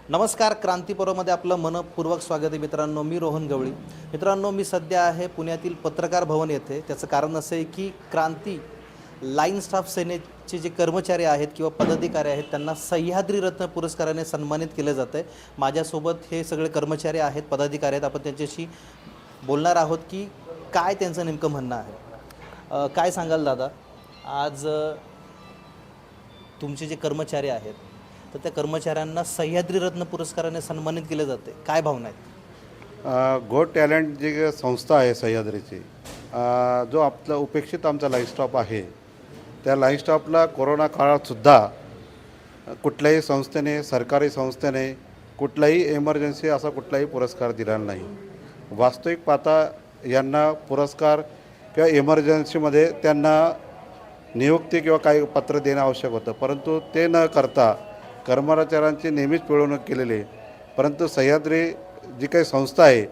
नमस्कार, क्रांतीपर्वमध्ये आपलं मनपूर्वक स्वागत आहे मित्रांनो. मी रोहन गवळी. मित्रांनो, मी सध्या आहे पुण्यातील पत्रकार भवन येथे. त्याचं कारण असं आहे की क्रांती लाईन स्टाफ सेनेचे जे कर्मचारी आहेत किंवा पदाधिकारी आहेत त्यांना सह्याद्री रत्न पुरस्काराने सन्मानित केलं जातं आहे. माझ्यासोबत हे सगळे कर्मचारी आहेत, पदाधिकारी आहेत. आपण त्यांच्याशी बोलणार आहोत की काय त्यांचं नेमकं म्हणणं आहे. काय सांगाल दादा, आज तुमचे जे कर्मचारी आहेत तर त्या कर्मचाऱ्यांना सह्याद्री रत्न पुरस्काराने सन्मानित केले जाते, काय भावना आहेत? गोट टॅलेंट जी संस्था आहे सह्याद्रीची, जो आपला उपेक्षित आमचा लाईफ स्टाफ आहे, त्या लाईफ स्टाफला कोरोना काळातसुद्धा कुठल्याही संस्थेने, सरकारी संस्थेने कुठलाही एमर्जन्सी असा कुठलाही पुरस्कार दिलेला नाही. वास्तविक पाहता यांना पुरस्कार किंवा एमर्जन्सीमध्ये त्यांना नियुक्ती किंवा काही पत्र देणं आवश्यक होतं, परंतु ते न करता कर्मचाऱ्यांची नेहमीच पिळवणूक केलेली आहे. परंतु सह्याद्री जी काही संस्था आहे,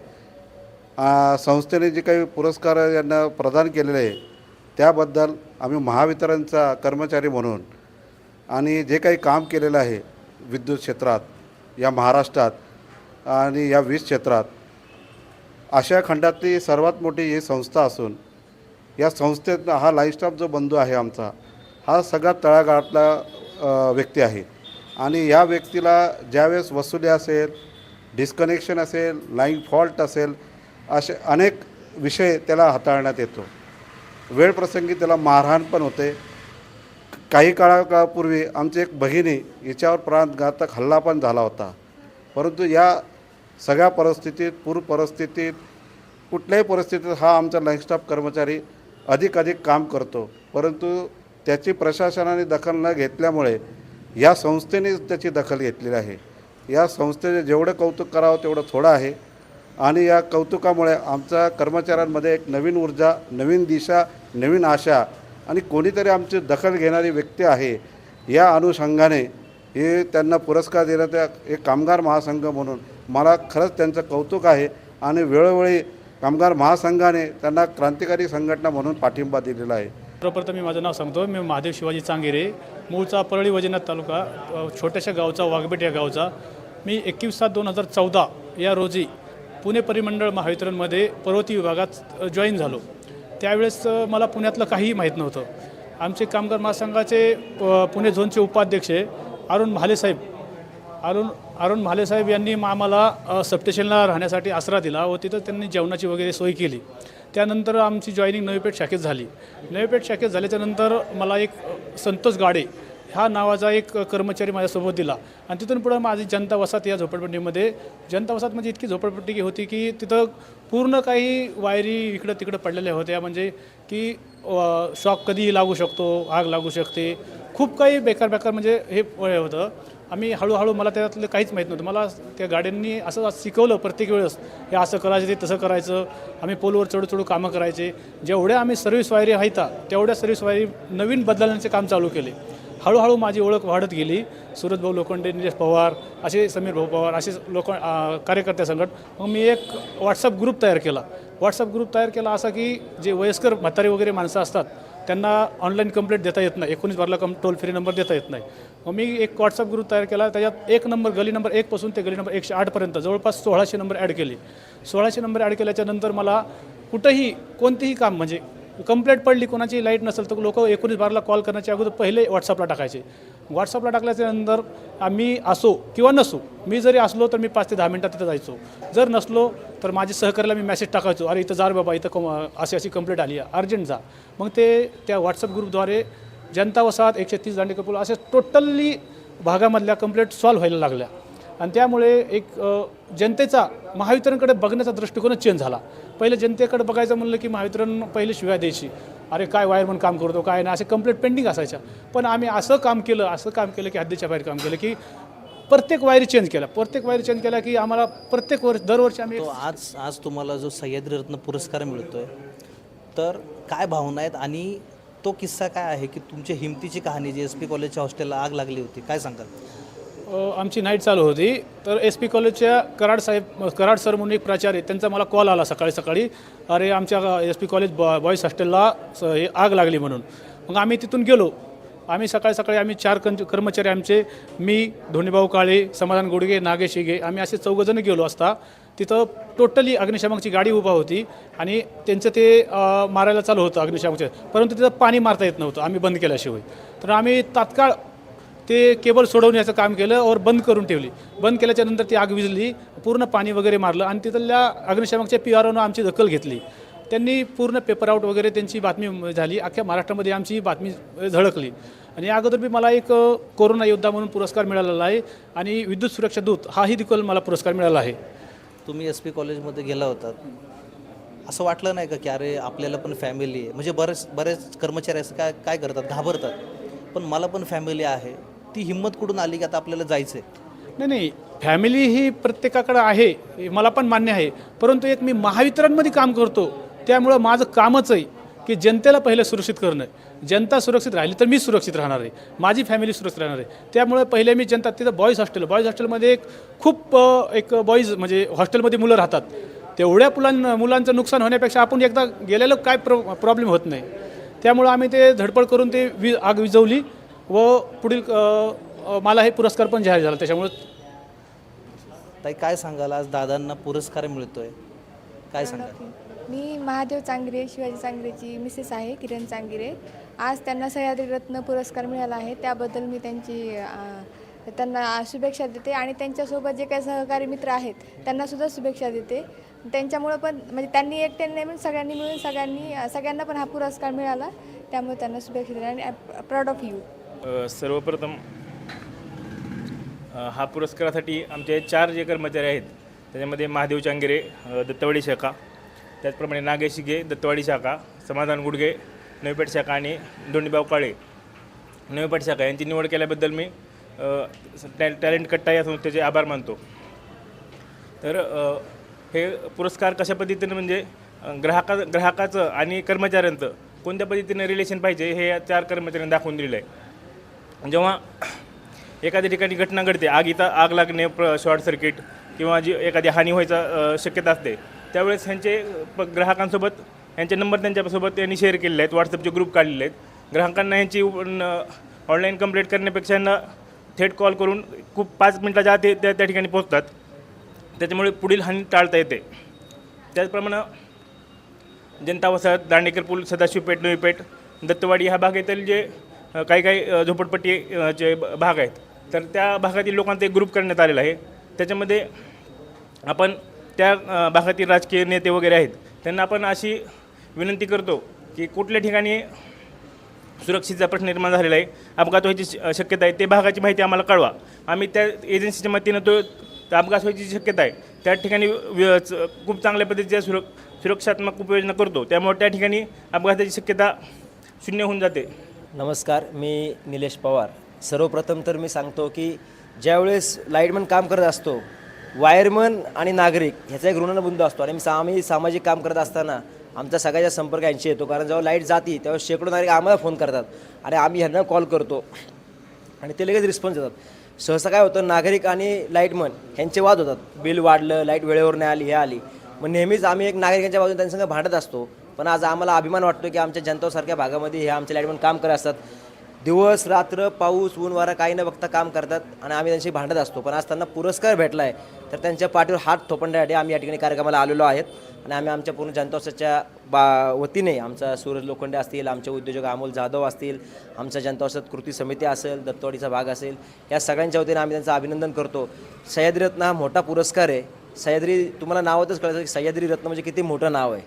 संस्थेने जी काही पुरस्कार यांना प्रदान केलेले आहे त्याबद्दल आम्ही महावितरणचा कर्मचारी म्हणून आणि जे काही काम केलेलं आहे विद्युत क्षेत्रात या महाराष्ट्रात आणि या वीज क्षेत्रात, आशिया खंडातली सर्वात मोठी ही संस्था असून या संस्थेत हा लाईफ स्टाफ जो बंधू आहे आमचा, हा सगळ्यात तळागाळातला व्यक्ती आहे. आणि या व्यक्तीला ज्यावेळेस वसुली असेल, डिस्कनेक्शन असेल, लाईन फॉल्ट असेल, असे अनेक विषय त्याला हाताळण्यात येतो. वेळप्रसंगी त्याला मारहाण पण होते. काही काळापूर्वी आमची एक बहिणी हिच्यावर प्राणघातक हल्ला पण झाला होता. परंतु या सगळ्या परिस्थितीत, पूर परिस्थितीत, कुठल्याही परिस्थितीत हा आमचा लाईफ स्टाफ कर्मचारी अधिक काम करतो. परंतु त्याची प्रशासनाने दखल न घेतल्यामुळे या संस्थेनेच त्याची दखल घेतलेली आहे. या संस्थेचे जेवढं कौतुक करावं तेवढं थोडं आहे. आणि या कौतुकामुळे आमच्या कर्मचाऱ्यांमध्ये एक नवीन ऊर्जा, नवीन दिशा, नवीन आशा आणि कोणीतरी आमची दखल घेणारी व्यक्ती आहे, या अनुषंगाने हे त्यांना पुरस्कार देण्यात एक कामगार महासंघ म्हणून मला खरंच त्यांचं कौतुक आहे. आणि वेळोवेळी कामगार महासंघाने त्यांना क्रांतिकारी संघटना म्हणून पाठिंबा दिलेला आहे. सर्वप्रथम मी माझं नाव सांगतो. मी महादेव शिवाजी चांगेरे, मूळचा परळी वैजनाथ तालुका, छोट्याशा गावचा, वाघबेट या गावचा. मी 21/7/2014 या रोजी पुणे परिमंडळ महावितरणमध्ये पर्वती विभागात जॉईन झालो. त्यावेळेस मला पुण्यातलं काहीही माहीत नव्हतं. आमचे कामगार महासंघाचे पुणे झोनचे उपाध्यक्ष अरुण म्हालेसाहेब यांनी आम्हाला सबस्टेशनला राहण्यासाठी आसरा दिला व तिथं त्यांनी जेवणाची वगैरे सोय केली. त्यानंतर आमची जॉईनिंग नवी पेठ शाखेत झाली. नवी पेठ शाखेत झाल्याच्यानंतर मला एक संतोष गाडे ह्या नावाचा एक कर्मचारी माझ्यासोबत दिला. आणि तिथून पुढं माझी जनता वसाहत या झोपडपट्टीमध्ये, जनता वसाहत म्हणजे इतकी झोपडपट्टी होती की तिथं पूर्ण काही वायरी इकडं तिकडं पडलेल्या होत्या. म्हणजे की शॉक कधीही लागू शकतो, आग लागू शकते, खूप काही बेकार म्हणजे हे होतं. आम्ही हळूहळू, मला त्यातलं काहीच माहीत नव्हतं. मला त्या गाड्यांनी असं शिकवलं प्रत्येक वेळेस, हे असं करायचं, ते तसं करायचं. आम्ही पोलवर चढू काम करायचे. जेवढ्या आम्ही सर्व्हिस वायरी आहेत तेवढ्या सर्व्हिस वायरी नवीन बदलण्याचे काम चालू केले. हळूहळू माझी ओळख वाढत गेली. सुरत भाऊ लोखंडे, निलेश पवार, असे समीर भाऊ पवार, असे कार्यकर्त्या संघट. मग मी एक व्हॉट्सअप ग्रुप तयार केला. असा की जे वयस्कर म्हातारे वगैरे माणसं असतात त्यांना ऑनलाईन कंप्लेंट देता येत नाही, 1912 टोल फ्री नंबर देता येत नाही. मग मी एक व्हॉट्सअप ग्रुप तयार केला. त्याच्यात गली नंबर 1 पासून ते गली नंबर 108पर्यंत जवळपास 1600 नंबर ॲड केले. 1600 नंबर ॲड केल्याच्यानंतर मला कुठंही कोणतेही काम, म्हणजे कंप्लेंट पडली, कोणाची लाईट नसेल तर लोक 1912 कॉल करण्याच्या अगोदर पहिले व्हॉट्सअपला टाकायचे. व्हॉट्सअपला टाकल्याच्यानंतर आम्ही असो किंवा नसो, मी जरी असलो तर मी 5 ते 10 मिनटात तिथं जायचो. जर नसलो तर माझे सहकार्याला मी मेसेज टाकायचो, अरे इथं जा रे बाबा, इथं अशी कंप्लेंट आली आहे, अर्जंट जा. मग ते त्या व्हॉट्सअप ग्रुपद्वारे जनता वसाहत, 130 दांडेकर पूल, असे टोटली भागामधल्या कंप्लेंट सॉल्व्ह व्हायला लागल्या. आणि त्यामुळे एक जनतेचा महावितरणकडे बघण्याचा दृष्टिकोनच चेंज झाला. पहिले जनतेकडे बघायचं म्हणलं की महावितरण पहिले शिव्या द्यायची, अरे काय वायरमन काम करतो, काय नाही, असे कंप्लेंट पेंडिंग असायच्या. पण आम्ही असं काम केलं की हद्दीच्या बाहेर काम केलं की प्रत्येक वायरी चेंज केला की आम्हाला प्रत्येक दरवर्षी आम्ही आज तुम्हाला जो सह्याद्री रत्न पुरस्कार मिळतोय, तर काय भावना आहेत? आणि तो किस्सा काय आहे की तुमच्या हिमतीची कहाणी, जी SP कॉलेजच्या हॉस्टेलला आग लागली होती, काय सांगाल? आमची नाईट चालू होती. तर SP कॉलेजच्या कराड सर म्हणून एक प्राचार्य, त्यांचा मला कॉल आला सकाळी, अरे आमच्या SP कॉलेज बॉईज हॉस्टेलला आग लागली म्हणून. मग आम्ही तिथून गेलो. आम्ही सकाळी आम्ही 4 कर्मचारी आमचे, मी, धोंडीभाऊ काळे, समाधान गुडगे, नागेश हिगे, आम्ही असे 4 गेलो असता तिथं टोटली अग्निशामकची गाडी उभा होती आणि त्यांचं ते मारायला चालू होतं अग्निशामकचे, परंतु तिथं पाणी मारता येत नव्हतं आम्ही बंद केल्याशिवाय. तर आम्ही तात्काळ ते केबल सोडवण्याचं काम केलं और बंद करून ठेवली. बंद केल्याच्यानंतर ती आग विझली, पूर्ण पाणी वगैरे मारलं आणि तिथल्या अग्निशामकच्या PROनं आमची दखल घेतली. त्यांनी पूर्ण पेपर आउट वगैरे त्यांची बातमी झाली, अख्ख्या महाराष्ट्रामध्ये आमची बातमी झळकली. आणि अगोदर बी मला एक कोरोना योद्धा म्हणून पुरस्कार मिळालेला आहे आणि विद्युत सुरक्षा दूत हाही देखील मला पुरस्कार मिळाला आहे. तुम्ही SP कॉलेजमध्ये गेला होतात, असं वाटलं नाही का की अरे आपल्याला पण फॅमिली आहे? म्हणजे बरेच कर्मचारी असं काय करतात, घाबरतात, पण मला पण फॅमिली आहे. ती हिंमत कुठून आली की आता आपल्याला जायचं आहे? नाही, फॅमिली ही प्रत्येकाकडं आहे, हे मला पण मान्य आहे. परंतु एक मी महावितरणमध्ये काम करतो, त्यामुळं माझं कामच आहे की जनतेला पहिलं सुरक्षित करणं. जनता सुरक्षित राहिली तर मी सुरक्षित राहणार आहे, माझी फॅमिली सुरक्षित राहणार आहे. त्यामुळे पहिले मी जनता, तिथं बॉईज हॉस्टेलमध्ये एक बॉईज म्हणजे हॉस्टेलमध्ये मुलं राहतात. तेवढ्या मुलांचं नुकसान होण्यापेक्षा आपण एकदा गेलेलं काय प्रॉब्लेम होत नाही. त्यामुळं आम्ही ते धडपड करून ते आग विझवली व पुढील मला हे पुरस्कार पण जाहीर झाला. त्याच्यामुळे ताई काय सांगाल, आज दादांना पुरस्कार मिळतोय, काय सांगाल? मी महादेव चांगरे, शिवाजी चांगरेची मिसेस आहे, किरण चांगरे. आज त्यांना सह्याद्री रत्न पुरस्कार मिळाला आहे, त्याबद्दल मी त्यांना शुभेच्छा देते आणि त्यांच्यासोबत जे काही सहकारी मित्र आहेत त्यांनासुद्धा शुभेच्छा देते. त्यांच्यामुळं पण म्हणजे त्यांनी एकट्याने मिळून सगळ्यांनी मिळून सगळ्यांना पण हा पुरस्कार मिळाला, त्यामुळे त्यांना शुभेच्छा देते आणि प्राऊड ऑफ यू. सर्वप्रथम हा पुरस्कारासाठी आमचे 4 जे कर्मचारी आहेत त्याच्यामध्ये महादेव चांगरे, दत्तवाडी शाखा, त्याचप्रमाणे नागेश हिगे, दत्तवाडी शाखा, समाधान गुडगे, नवीपेठ शाखा आणि धोंडीभाऊ काळे, नवीपेठ शाखा यांची निवड केल्याबद्दल मी टॅलेंट कट्टा या संस्थेचे आभार मानतो. तर हे पुरस्कार कशा पद्धतीनं म्हणजे ग्राहकाचं आणि कर्मचाऱ्यांचं कोणत्या पद्धतीनं रिलेशन पाहिजे हे या 4 कर्मचाऱ्यांनी दाखवून दिलेलं आहे. जेव्हा एखाद्या ठिकाणी घटना घडते, आग लागणे, शॉर्ट सर्किट किंवा जी एखादी हानी व्हायचा शक्यता असते, त्यावेळेस ह्यांचे ग्राहकांसोबत ह्यांचे नंबर त्यांच्यासोबत त्यांनी शेअर केलेले आहेत, व्हॉट्सअपचे ग्रुप काढलेले आहेत. ग्राहकांना ह्यांची ऑनलाईन कंप्लेंट करण्यापेक्षा यांना थेट कॉल करून खूप 5 मिनटाच्या आत त्या ठिकाणी पोहोचतात. त्याच्यामुळे पुढील हानी टाळता येते. त्याचप्रमाणे जनता वसाहत, दांडेकर पूल, सदाशिवपेठ, नवीपेठ, दत्तवाडी ह्या भागातील जे काही झोपडपट्टीचे भाग आहेत, तर त्या भागातील लोकांचा एक ग्रुप करण्यात आलेला आहे. त्याच्यामध्ये आपण त्या भागातील राजकीय नेते वगैरे आहेत त्यांना आपण अशी विनंती करतो की कुठल्या ठिकाणी सुरक्षेचा प्रश्न निर्माण झालेला आहे, अपघात व्हायची शक्यता आहे, ते भागाची माहिती आम्हाला कळवा. आम्ही त्या एजन्सीच्या मदतीनं तो अपघात व्हायची शक्यता आहे त्या ठिकाणी खूप चांगल्या पद्धतीच्या सुरक्षात्मक उपाययोजना करतो. त्यामुळे त्या ठिकाणी अपघाताची शक्यता 0 होऊन जाते. नमस्कार, मी निलेश पवार. सर्वप्रथम तर मी सांगतो की ज्यावेळेस लाईटमन काम करत असतो, वायरमन आणि नागरिक ह्याचा एक ऋणबंधू असतो आणि आम्ही सामाजिक काम करत असताना आमचा सगळ्याच्या संपर्क यांशी येतो. कारण जेव्हा लाईट जाते तेव्हा शेकडो नागरिक आम्हाला फोन करतात आणि आम्ही ह्यांना कॉल करतो आणि ते लगेच रिस्पॉन्स देतात. सहसा काय होतं, नागरिक आणि लाईटमन ह्यांचे वाद होतात, बिल वाढलं, लाईट वेळेवर नाही आली, हे आली. मग नेहमीच आम्ही एक नागरिकांच्या बाजूने त्यांच्यासंग भांडत असतो. पण आज आम्हाला अभिमान वाटतो की आमच्या जनतासारख्या भागामध्ये हे आमचे लाईटमन काम करत असतात. दिवस रात्र, पाऊस ऊन वारा काही न बघता काम करतात आणि आम्ही त्यांची भांडत असतो. पण आज त्यांना पुरस्कार भेटला आहे तर त्यांच्या पाठीवर हात थोपण्यासाठी आम्ही या ठिकाणी कार्यक्रमाला आलेलो आहेत. आणि आमच्या पूर्ण जनता वतीने आमचा सूरज लोखंडे असतील, आमचे उद्योजक अमोल जाधव असतील, आमचा जनता कृती समिती असेल, दत्तवाडीचा भाग असेल, या सगळ्यांच्या वतीने आम्ही त्यांचं अभिनंदन करतो. सह्याद्री रत्न हा मोठा पुरस्कार आहे. सह्याद्री तुम्हाला नावातच कळतं की सह्याद्री रत्न म्हणजे किती मोठं नाव आहे.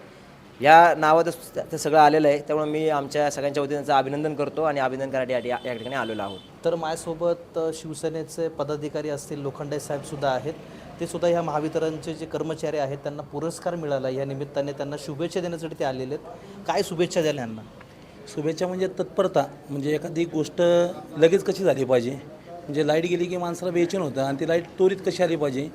या नावातच ते सगळं आलेलं आहे. त्यामुळे मी आमच्या सगळ्यांच्या वतीने त्यांचं अभिनंदन करतो आणि अभिनंदन करण्यासाठी या ठिकाणी आलेलो आहोत. तर माझ्यासोबत शिवसेनेचे पदाधिकारी असतील, लोखंडे साहेबसुद्धा आहेत. ते सुद्धा ह्या महावितरणचे जे कर्मचारी आहेत त्यांना पुरस्कार मिळाला, या निमित्ताने त्यांना शुभेच्छा देण्यासाठी ते आलेले आहेत. काय शुभेच्छा द्याल यांना? शुभेच्छा म्हणजे तत्परता, म्हणजे एखादी गोष्ट लगेच कशी झाली पाहिजे. म्हणजे लाईट गेली की माणसाला बेचैन होतं आणि ती लाईट त्वरित कशी आली पाहिजे,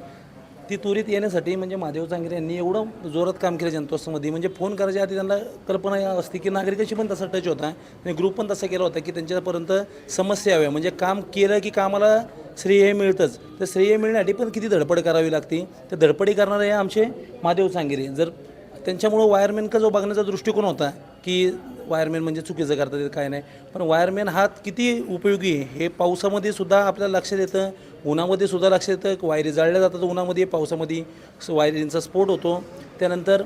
ती त्वरित येण्यासाठी म्हणजे महादेव चांगरे यांनी एवढं जोरात काम केलं जनतोत्सवमध्ये. म्हणजे फोन करायच्या आधी त्यांना कल्पना असते की नागरिकांशी पण तसा टच होता आणि ग्रुप पण तसा केला होता की त्यांच्यापर्यंत समस्या याव्या. म्हणजे काम केलं की कामाला श्रेय मिळतंच, तर श्रेय मिळण्यासाठी पण किती धडपड करावी लागते. तर धडपडी करणारे आमचे महादेव चांगरे. जर त्यांच्यामुळं वायरमॅन का जो बघण्याचा दृष्टिकोन होता की वायरमॅन म्हणजे चुकीचं करतात ते काय नाही, पण वायरमॅन हा किती उपयोगी आहे हे पावसामध्ये सुद्धा आपल्याला लक्षात येतं, उन्हामध्ये सुद्धा लक्षात येतं. वायरी जाळल्या जातात उन्हामध्ये, पावसामध्ये वायरींचा स्फोट होतो. त्यानंतर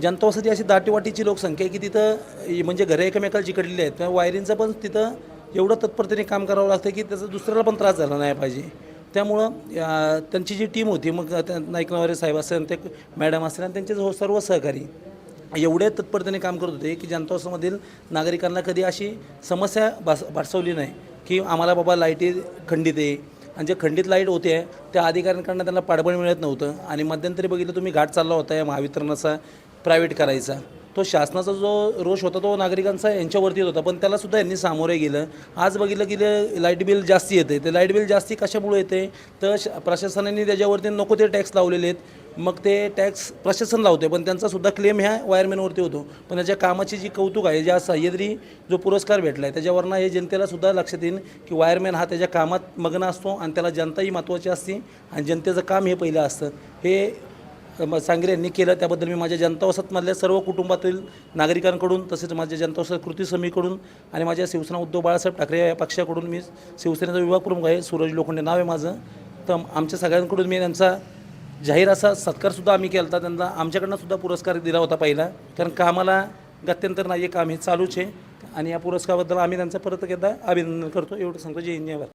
जनता वसती अशी दाटीवाटीची लोकसंख्या आहे की तिथं म्हणजे घरं एकमेकाला चिकटलेली आहेत, त्यामुळे वायरींचं पण तिथं एवढं तत्परतेने काम करावं लागतं की त्याचा दुसऱ्याला पण त्रास झाला नाही पाहिजे. त्यामुळं त्यांची जी टीम होती, मग त्या नाईकनवारे साहेब असेल, ते मॅडम असेल आणि त्यांचे सर्व सहकारी एवढे तत्परतेने काम करत होते की जनता वसतीमधील नागरिकांना कधी अशी समस्या भासवली नाही की आम्हाला बाबा लाईटी खंडित आहे. आणि जे खंडित लाईट होते त्या अधिकाऱ्यांकडनं त्यांना पाठबळ मिळत नव्हतं. आणि मध्यंतरी बघितलं तुम्ही घाट चालला होता या महावितरणाचा प्रायव्हेट करायचा, तो शासनाचा जो रोष होता तो नागरिकांचा यांच्यावरती येत होता, पण त्यालासुद्धा यांनी सामोरे गेलं. आज बघितलं की लाईट बिल जास्ती येते, ते लाईट बिल जास्ती कशामुळे येते तर प्रशासनाने त्याच्यावरती नको ते टॅक्स लावलेले आहेत. मग ते टॅक्स प्रशासन लावते, पण त्यांचासुद्धा क्लेम ह्या वायरमॅनवरती होतो. पण त्याच्या कामाची जी कौतुक आहे, ज्या सह्याद्री जो पुरस्कार भेटला आहे त्याच्यावरनं हे जनतेलासुद्धा लक्षात येईल की वायरमॅन हा त्याच्या कामात मग्न असतो आणि त्याला जनताही महत्त्वाची असते आणि जनतेचं काम हे पहिलं असतं. हे सांगरे यांनी केलं, त्याबद्दल मी माझ्या जनता वसतमधल्या सर्व कुटुंबातील नागरिकांकडून, तसेच माझ्या जनता वसत कृती समितीकडून आणि माझ्या शिवसेना उद्धव बाळासाहेब ठाकरे या पक्षाकडून, मी शिवसेनेचा विभाग प्रमुख आहे, सूरज लोखंडे नाव आहे माझं, तर आमच्या सगळ्यांकडून मी त्यांचा जाहीर असा सत्कारसुद्धा आम्ही केला होता. त्यांना आमच्याकडनं सुद्धा पुरस्कार दिला होता पहिला, कारण कामाला गत्यंतर नाही आहे, काम हे चालूच आहे. आणि या पुरस्काराबद्दल आम्ही त्यांचं परत एकदा अभिनंदन करतो. एवढं सांगतो. जय हिंद, जय भारत.